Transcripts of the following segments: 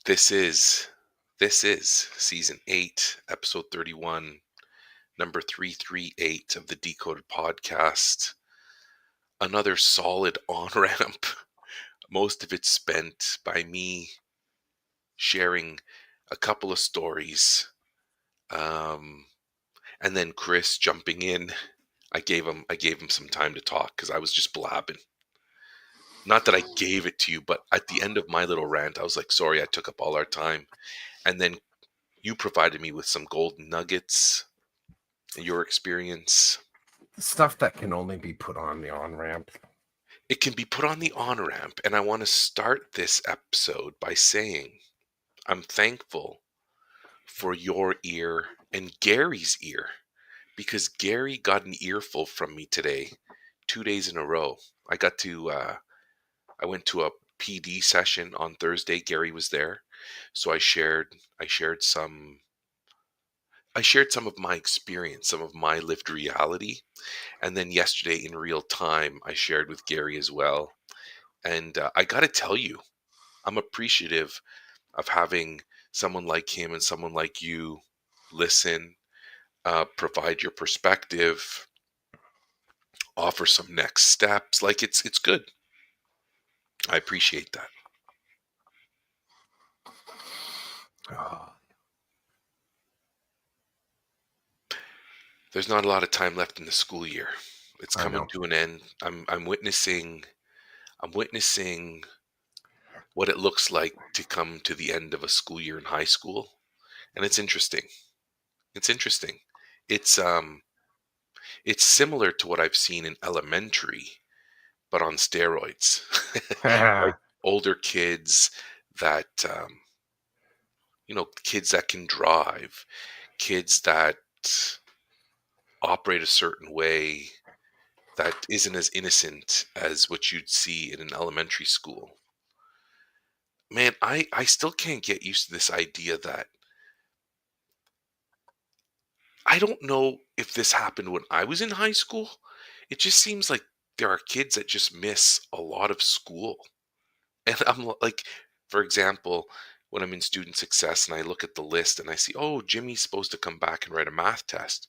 This is this is season 8, episode 31, number 338 of the Decoded podcast. Another solid on-ramp. Most of it spent by me sharing a couple of stories. Um, and then Chris jumping in. I gave him some time to talk because I was just blabbing. Not that I gave it to you, but at the end of my little rant, I was like, sorry, I took up all our time. And then you provided me with some golden nuggets, your experience. Stuff that can only be put on the on-ramp. It can be put on the on-ramp, and I want to start this episode by saying I'm thankful for your ear and Gary's ear, because Gary got an earful from me today, 2 days in a row. I went to a PD session on Thursday. Gary was there, so I shared some of my experience, some of my lived reality. And then yesterday in real time, I shared with Gary as well. And I got to tell you, I'm appreciative of having someone like him and someone like you listen, provide your perspective, offer some next steps. Like it's good. I appreciate that. Oh, There's not a lot of time left in the school year. It's I coming know. to an end. I'm witnessing what it looks like to come to the end of a school year in high school, and it's interesting. It's interesting. It's um it's similar to what I've seen in elementary, but on steroids. Like older kids that kids that can drive, kids that operate a certain way that isn't as innocent as what you'd see in an elementary school. Man, I still can't get used to this idea that I don't know if this happened when I was in high school. It just seems like there are kids that just miss a lot of school. And like, for example, when I'm in student success and I look at the list and I see, oh, Jimmy's supposed to come back and write a math test.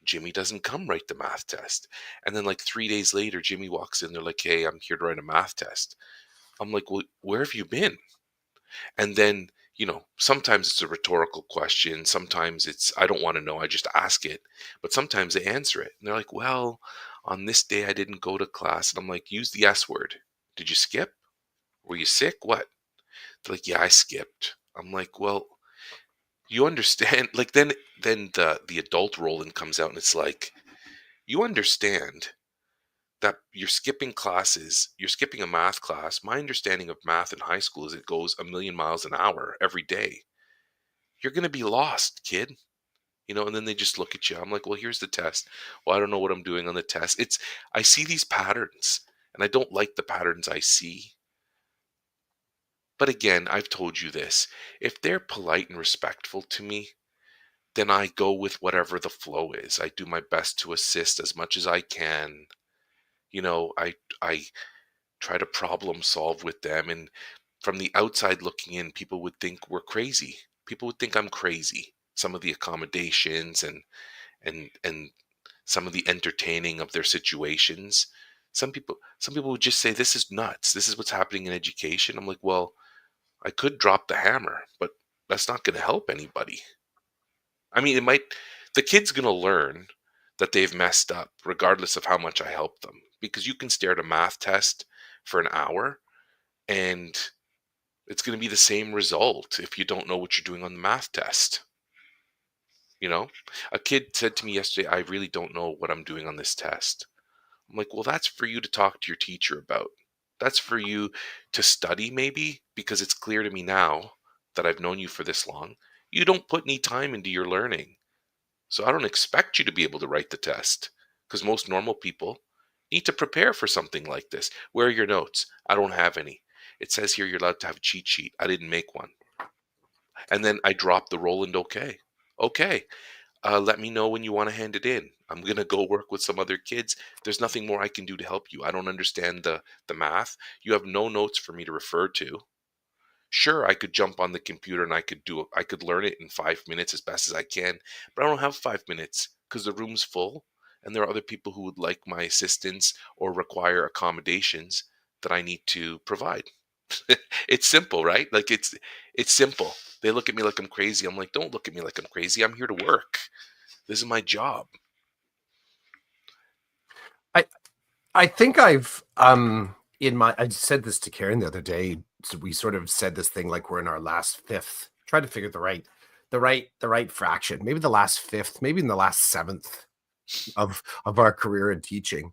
Jimmy doesn't come write the math test. And then like 3 days later, Jimmy walks in. They're like, hey, I'm here to write a math test. I'm like, well, where have you been? And then, sometimes it's a rhetorical question. Sometimes it's, I don't want to know. I just ask it. But sometimes they answer it. And they're like, well, on this day, I didn't go to class. And I'm like, use the S word. Did you skip? Were you sick? What? They're like, yeah, I skipped. I'm like, well, you understand. Like, then the adult role in comes out and it's like, you understand that you're skipping classes, you're skipping a math class. My understanding of math in high school is it goes a million miles an hour every day. You're going to be lost, kid. And then they just look at you. I'm like, well, here's the test. Well, I don't know what I'm doing on the test. I see these patterns and I don't like the patterns I see. But again, I've told you this. If they're polite and respectful to me, then I go with whatever the flow is. I do my best to assist as much as I can. I try to problem solve with them, and from the outside looking in, people would think we're crazy. People would think I'm crazy. Some of the accommodations and some of the entertaining of their situations. Some people would just say this is nuts. This is what's happening in education. I'm like, well, I could drop the hammer, but that's not going to help anybody. I mean, the kid's going to learn that they've messed up regardless of how much I help them, because you can stare at a math test for an hour and it's going to be the same result if you don't know what you're doing on the math test. A kid said to me yesterday, I really don't know what I'm doing on this test. I'm like, well, that's for you to talk to your teacher about. That's for you to study, maybe, because it's clear to me now that I've known you for this long. You don't put any time into your learning. So I don't expect you to be able to write the test, because most normal people need to prepare for something like this. Where are your notes? I don't have any. It says here you're allowed to have a cheat sheet. I didn't make one. And then I dropped the Roland okay. Okay. Let me know when you want to hand it in. I'm going to go work with some other kids. There's nothing more I can do to help you. I don't understand the math. You have no notes for me to refer to. Sure, I could jump on the computer and I could learn it in 5 minutes as best as I can, but I don't have 5 minutes because the room's full and there are other people who would like my assistance or require accommodations that I need to provide. It's simple, right? Like it's simple. They look at me like I'm crazy. I'm like, don't look at me like I'm crazy. I'm here to work. This is my job. I I think I've in my I said this to Karen the other day. So we sort of said this thing like we're in our last fifth, trying to figure the right fraction, maybe the last fifth, maybe in the last seventh of our career in teaching.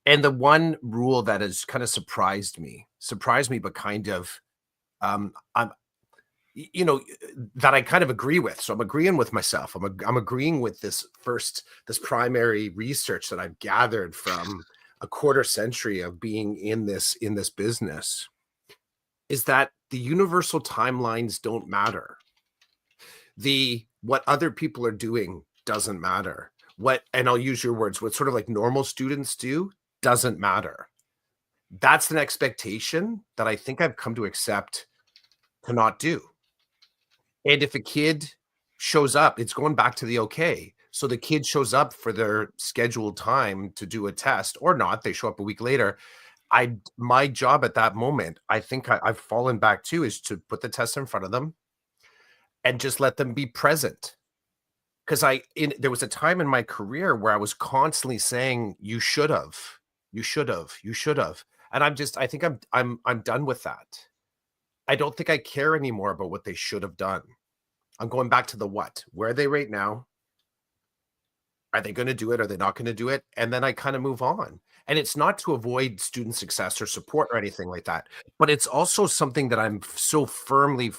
And the one rule that has kind of surprised me, but kind of I'm that I kind of agree with. So I'm agreeing with myself. I'm agreeing with this primary research that I've gathered from a quarter century of being in this business, is that the universal timelines don't matter. The what other people are doing doesn't matter. What, and I'll use your words, what sort of like normal students do doesn't matter. That's an expectation that I think I've come to accept to not do. And if a kid shows up, it's going back to the okay. So the kid shows up for their scheduled time to do a test or not, they show up a week later. My job at that moment, I think I've fallen back to, is to put the test in front of them and just let them be present. Because there was a time in my career where I was constantly saying, "You should have, you should have, you should have," and I think I'm done with that. I don't think I care anymore about what they should have done. I'm going back to the what. Where are they right now? Are they going to do it? Are they not going to do it? And then I kind of move on. And it's not to avoid student success or support or anything like that, but it's also something that I'm so firmly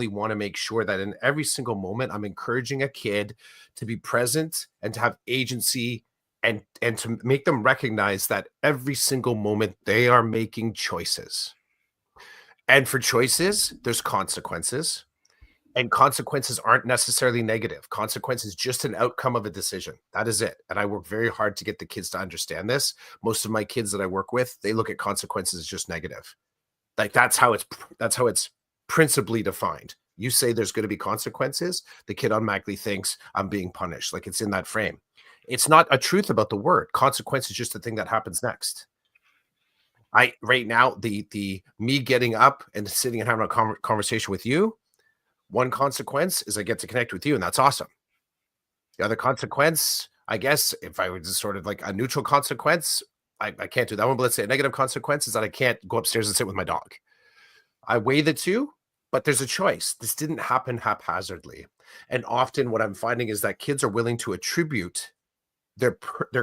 want to make sure that in every single moment, I'm encouraging a kid to be present and to have agency, and to make them recognize that every single moment they are making choices. And for choices, there's consequences. And consequences aren't necessarily negative. Consequence is just an outcome of a decision. That is it. And I work very hard to get the kids to understand this. Most of my kids that I work with, they look at consequences as just negative. Like that's how it's principally defined. You say there's going to be consequences, the kid automatically thinks I'm being punished. Like it's in that frame. It's not a truth about the word. Consequence is just the thing that happens next. I right now, the me getting up and sitting and having a conversation with you, one consequence is I get to connect with you, and that's awesome. The other consequence, I guess, if I was just sort of like a neutral consequence, I can't do that one. But let's say a negative consequence is that I can't go upstairs and sit with my dog. I weigh the two, but there's a choice. This didn't happen haphazardly. And often what I'm finding is that kids are willing to attribute their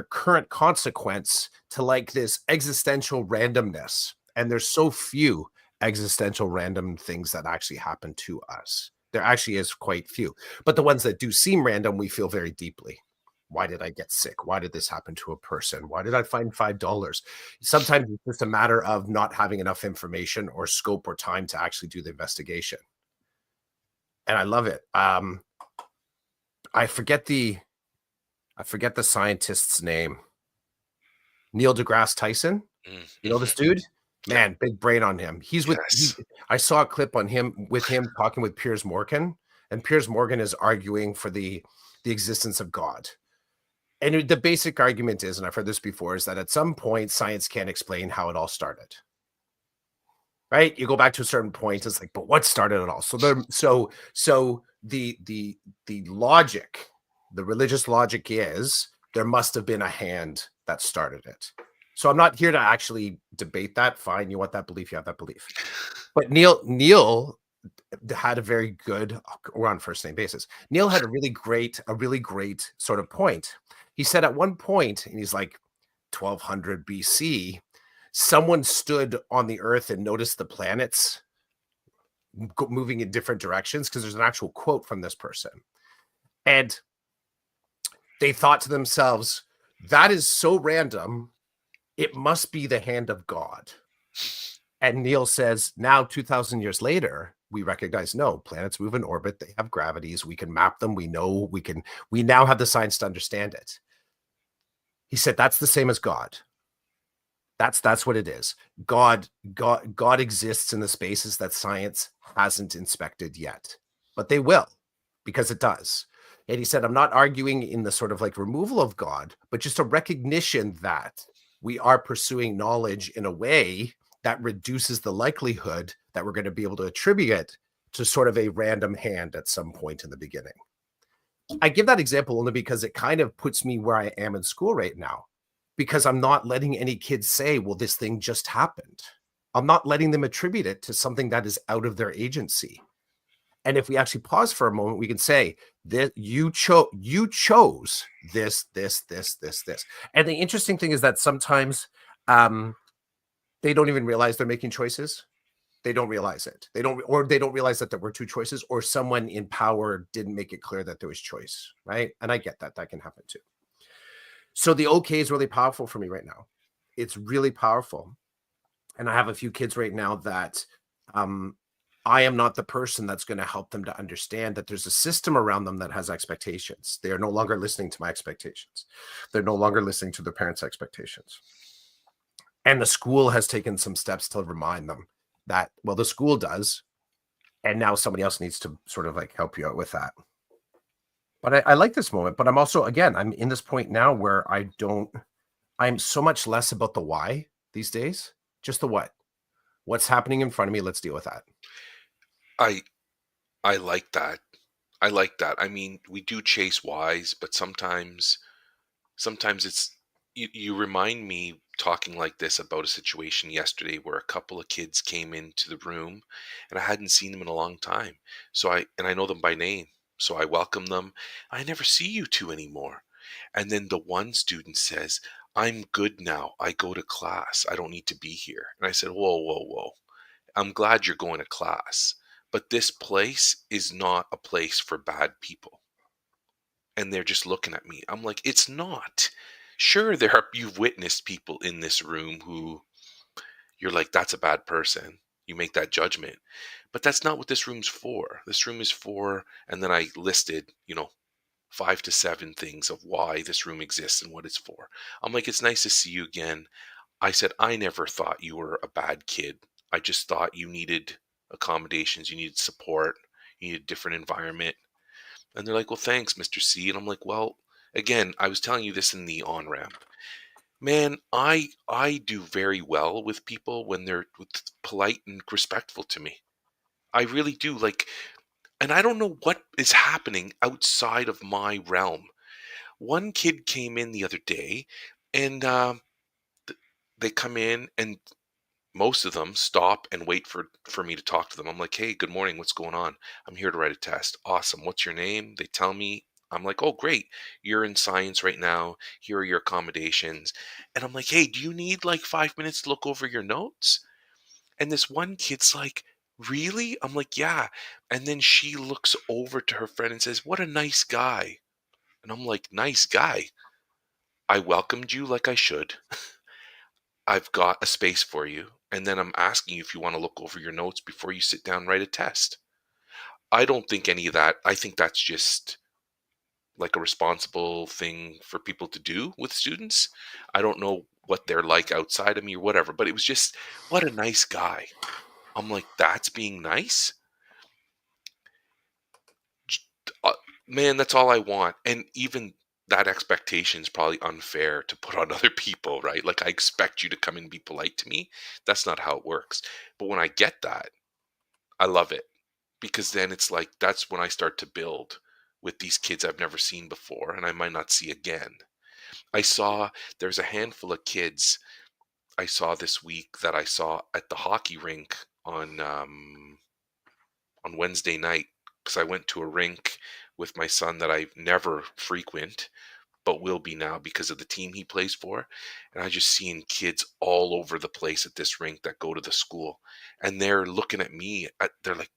current consequence to like this existential randomness. And there's so few existential random things that actually happen to us. There actually is quite few. But the ones that do seem random, we feel very deeply. Why did I get sick? Why did this happen to a person? Why did I find $5? Sometimes it's just a matter of not having enough information or scope or time to actually do the investigation. And I love it. I forget the scientist's name. Neil deGrasse Tyson. You know this dude? Man, big brain on him. Yes. I saw a clip on him with him talking with Piers Morgan, and Piers Morgan is arguing for the existence of God. And the basic argument is, and I've heard this before, is that at some point science can't explain how it all started. Right? You go back to a certain point, it's like, but what started it all? So the logic, the religious logic is there must have been a hand that started it. So I'm not here to actually debate that. Fine, you want that belief, you have that belief. But Neil had a very good, we're on first name basis. Neil had a really great sort of point. He said at one point, and he's like 1200 BC, someone stood on the earth and noticed the planets moving in different directions, because there's an actual quote from this person. And they thought to themselves, that is so random, it must be the hand of God. And Neil says, now 2000 years later, we recognize, no, planets move in orbit, they have gravities, we can map them, we now have the science to understand it. He said, that's the same as God. That's what it is. God exists in the spaces that science hasn't inspected yet, but they will, because it does. And he said, I'm not arguing in the sort of like removal of God, but just a recognition that we are pursuing knowledge in a way that reduces the likelihood that we're going to be able to attribute it to sort of a random hand at some point in the beginning. I give that example only because it kind of puts me where I am in school right now, because I'm not letting any kids say, well, this thing just happened. I'm not letting them attribute it to something that is out of their agency. And if we actually pause for a moment, we can say that you chose this. And the interesting thing is that sometimes um, they don't even realize they're making choices. They don't realize it. They don't realize that there were two choices, or someone in power didn't make it clear that there was choice, right? And I get that. That can happen too. So the okay is really powerful for me right now. It's really powerful. And I have a few kids right now that um, I am not the person that's going to help them to understand that there's a system around them that has expectations. They are no longer listening to my expectations. They're no longer listening to their parents' expectations. And the school has taken some steps to remind them that, well, the school does. And now somebody else needs to sort of like help you out with that. But I like this moment. But I'm also, again, I'm in this point now where I'm so much less about the why these days, just the what. What's happening in front of me? Let's deal with that. I I like that. I like that. I mean, we do chase whys, but sometimes it's you remind me talking like this about a situation yesterday where a couple of kids came into the room and I hadn't seen them in a long time. I know them by name. So I welcome them. I never see you two anymore. And then the one student says, I'm good now. I go to class. I don't need to be here. And I said, whoa, whoa, whoa. I'm glad you're going to class, but this place is not a place for bad people. And they're just looking at me. I'm like, it's not. Sure, you've witnessed people in this room who you're like, that's a bad person. You make that judgment. But that's not what this room's for. This room is for, and then I listed, 5 to 7 things of why this room exists and what it's for. I'm like, it's nice to see you again. I said, I never thought you were a bad kid. I just thought you needed accommodations, you needed support, you needed a different environment. And they're like, well, thanks, Mr. C. And I'm like, well, again, I was telling you this in the on ramp. Man, I do very well with people when they're polite and respectful to me. I really do. Like, and I don't know what is happening outside of my realm. One kid came in the other day, and they come in, and most of them stop and wait for me to talk to them. I'm like, hey, good morning, what's going on? I'm here to write a test. Awesome. What's your name? They tell me. I'm like, oh, great, you're in science right now, here are your accommodations. And I'm like, hey, do you need like 5 minutes to look over your notes? And this one kid's like, really? I'm like, yeah. And then she looks over to her friend and says, what a nice guy. And I'm like, nice guy? I welcomed you like I should. I've got a space for you, and then I'm asking you if you want to look over your notes before you sit down and write a test. I don't think any of that. I think that's just like a responsible thing for people to do with students. I don't know what they're like outside of me or whatever, but it was just, what a nice guy. I'm like, that's being nice? J- uh, Man, that's all I want. And even that expectation is probably unfair to put on other people, right? Like, I expect you to come and be polite to me. That's not how it works. But when I get that, I love it, because then it's like that's when I start to build with these kids I've never seen before and I might not see again. I saw there's a handful of kids I saw this week that I saw at the hockey rink on Wednesday night, because I went to a rink with my son that I never frequent but will be now because of the team he plays for. And I just seeing kids all over the place at this rink that go to the school, and they're looking at me. They're like,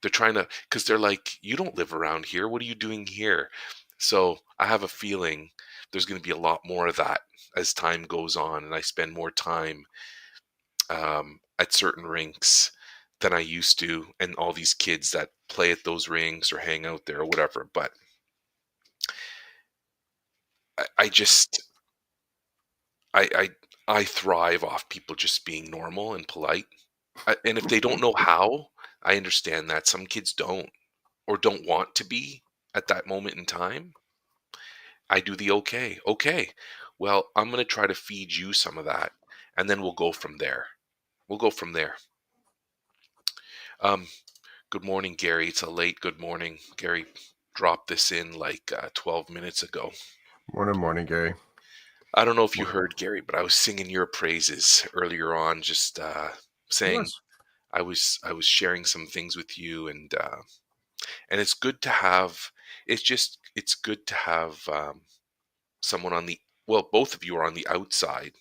they're trying to, because they're like, you don't live around here. What are you doing here? So I have a feeling there's going to be a lot more of that as time goes on, and I spend more time at certain rinks than I used to, and all these kids that play at those rinks or hang out there or whatever. But I just, I I thrive off people just being normal and polite. And if they don't know how, I understand that some kids don't or don't want to be at that moment in time. I do the okay. Okay. Well, I'm going to try to feed you some of that and then we'll go from there. We'll go from there. Um, Good morning, Gary. It's a late good morning. Gary dropped this in like 12 minutes ago. Morning, morning, Gary. I don't know if you Morning. heard, Gary, but I was singing your praises earlier on, just saying Yes. I was sharing some things with you, and it's good to have. It's good to have someone on the both of you are on the outside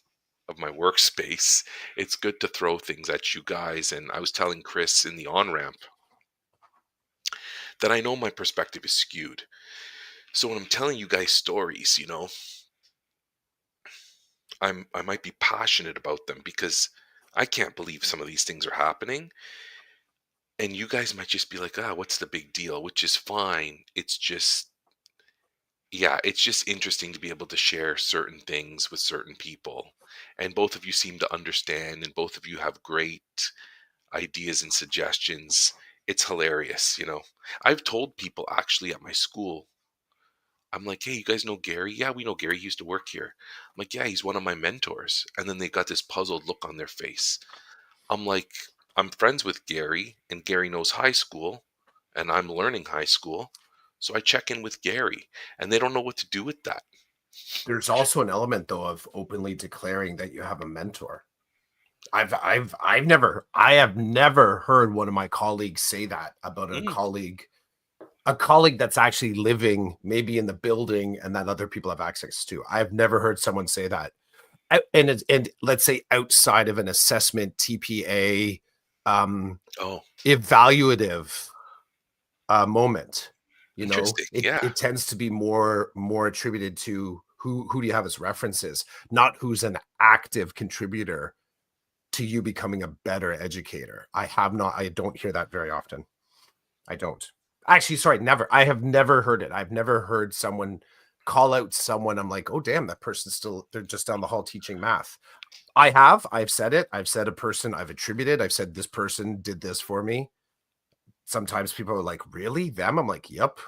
of my workspace. It's good to throw things at you guys, and I was telling Chris in the on ramp that I know my perspective is skewed. So when I'm telling you guys stories, I might be passionate about them because I can't believe some of these things are happening. And you guys might just be like, what's the big deal? Which is fine. It's just interesting to be able to share certain things with certain people. And both of you seem to understand, and both of you have great ideas and suggestions. It's hilarious. I've told people actually at my school, I'm like, hey, you guys know Gary? Yeah, we know Gary. He used to work here. I'm like, yeah, he's one of my mentors. And then they got this puzzled look on their face. I'm like, I'm friends with Gary, and Gary knows high school, and I'm learning high school. So I check in with Gary, and they don't know what to do with that. There's also an element though of openly declaring that you have a mentor. I have never heard one of my colleagues say that about Mm, a colleague that's actually living maybe in the building and that other people have access to. I've never heard someone say that. And let's say outside of an assessment TPA oh, evaluative moment, interesting. Yeah. it tends to be more attributed to who do you have as references, not who's an active contributor to you becoming a better educator. I don't hear that very often. I don't. Actually, sorry, never. I have never heard it. I've never heard someone call out someone. I'm like, oh damn, that person's still, they're just down the hall teaching math. I've said it. I've said a person I've attributed. I've said this person did this for me. Sometimes people are like, really? Them? I'm like, yep.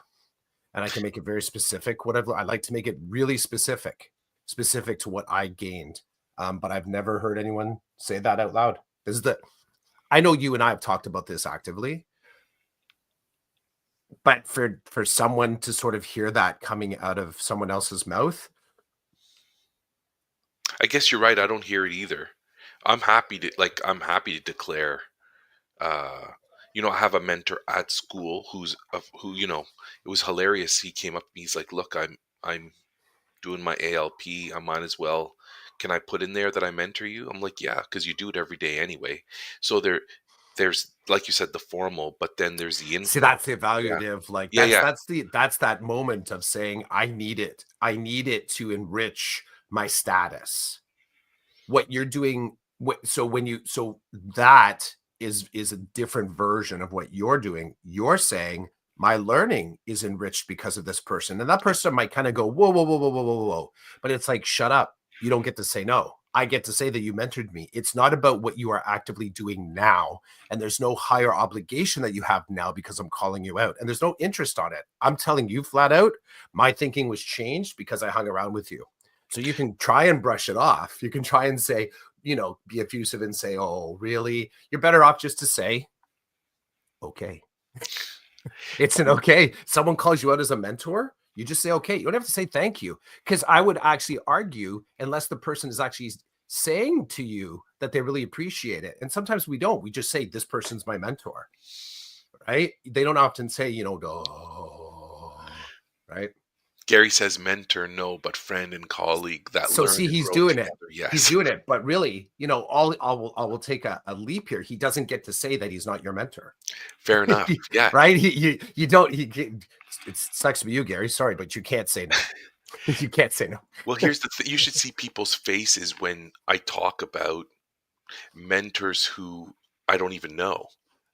And I can make it very specific. I like to make it really specific to what I gained. But I've never heard anyone say that out loud. This is the I know you and I have talked about this actively, but for someone to sort of hear that coming out of someone else's mouth, I guess you're right. I don't hear it either. I'm happy to declare, uh, I have a mentor at school who it was hilarious. He came up to me. He's like, look, I'm doing my ALP. I might as well. Can I put in there that I mentor you? I'm like, yeah, because you do it every day anyway. So there's like you said, the formal, but then there's the see, informal. that's the Yeah, evaluative. Like yeah, yeah. that's that moment of saying, I need it. I need it to enrich my status. What you're doing, so that is a different version of what you're doing. You're saying my learning is enriched because of this person, and that person might kind of go, whoa, whoa, whoa, whoa, whoa, whoa, whoa, but it's like, shut up. You don't get to say no. I get to say that you mentored me. It's not about what you are actively doing now, and there's no higher obligation that you have now because I'm calling you out, and there's no interest on it. I'm telling you flat out, my thinking was changed because I hung around with you. So you can try and brush it off. You can try and say, be effusive and say, oh, really? You're better off just to say, okay. It's an okay. Someone calls you out as a mentor. You just say, okay. You don't have to say thank you. Because I would actually argue, unless the person is actually saying to you that they really appreciate it. And sometimes we don't. We just say, this person's my mentor, right? They don't often say, oh, right? Gary says mentor, no, but friend and colleague that So learn see, and he's grow doing it. together. He's Yes, doing it, but really, I will take a leap here. He doesn't get to say that he's not your mentor, fair enough. Yeah. right? You don't. It sucks to be you, Gary. Sorry, but you can't say no. You can't say no. Well, here's the thing. You should see people's faces when I talk about mentors who I don't even know.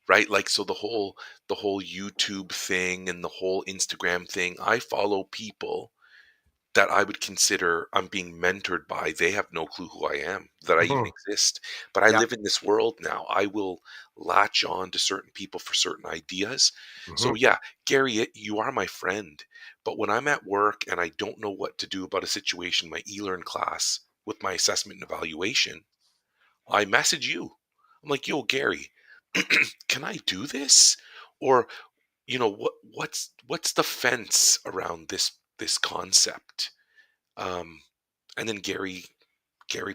Right? Like so the whole YouTube thing and the whole Instagram thing, I follow people that I would consider I'm being mentored by, they have no clue who I am, that I even Mhm. exist. But I Yeah. live in this world now. I will latch on to certain people for certain ideas. So Mhm. yeah, Gary, you are my friend. But when I'm at work and I don't know what to do about a situation, my e-learn class with my assessment and evaluation, I message you. I'm like, yo, Gary, can I do this? Or what's the fence around this concept? Um, and then Gary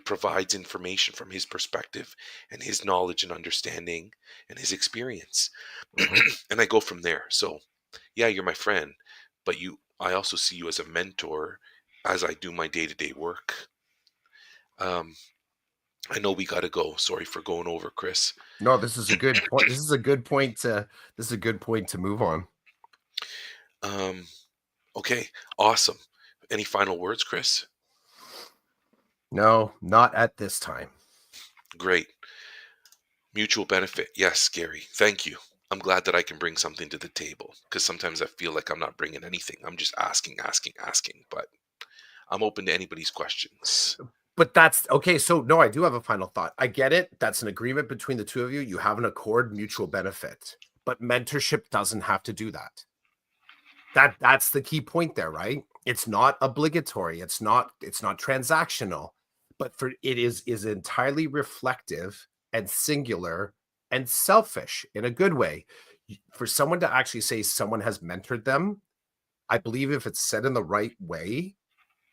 provides information from his perspective and his knowledge and understanding and his experience. Mhm. And I go from there. So yeah, you're my friend, but I also see you as a mentor as I do my day-to-day work. Um, I know we gotta go. Sorry for going over, Chris. No, this is a good point. This is a good point to move on. Um, okay, awesome. Any final words, Chris? No, not at this time. Great. Mutual benefit. Yes, Gary. Thank you. I'm glad that I can bring something to the table because sometimes I feel like I'm not bringing anything. I'm just asking, asking, asking. But I'm open to anybody's questions. But that's okay. So, no, I do have a final thought. I get it. That's an agreement between the two of you. You have an accord, mutual benefit. But mentorship doesn't have to do that. That's the key point there, right? It's not obligatory. It's not transactional, but for it is entirely reflective and singular and selfish in a good way. For someone to actually say someone has mentored them, I believe if it's said in the right way,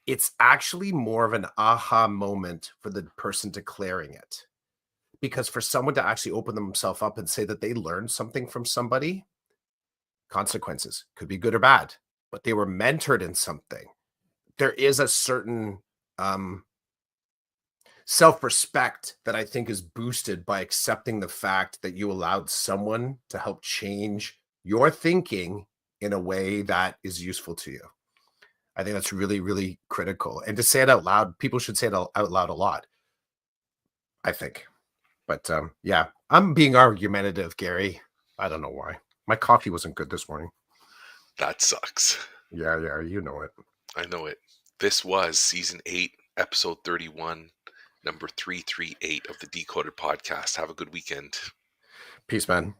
it's actually more of an aha moment for the person declaring it. Because for someone to actually open themselves up and say that they learned something from somebody, consequences could be good or bad, but they were mentored in something. There is a certain um, self respect that I think is boosted by accepting the fact that you allowed someone to help change your thinking in a way that is useful to you. I think that's really, really critical. And to say it out loud, people should say it out loud a lot, I think. But yeah, I'm being argumentative, Gary. I don't know why. My coffee wasn't good this morning. That sucks. Yeah, yeah, you know it. I know it. This was season 8, episode 31, number 338 of the Decoded podcast. Have a good weekend. Peace, man.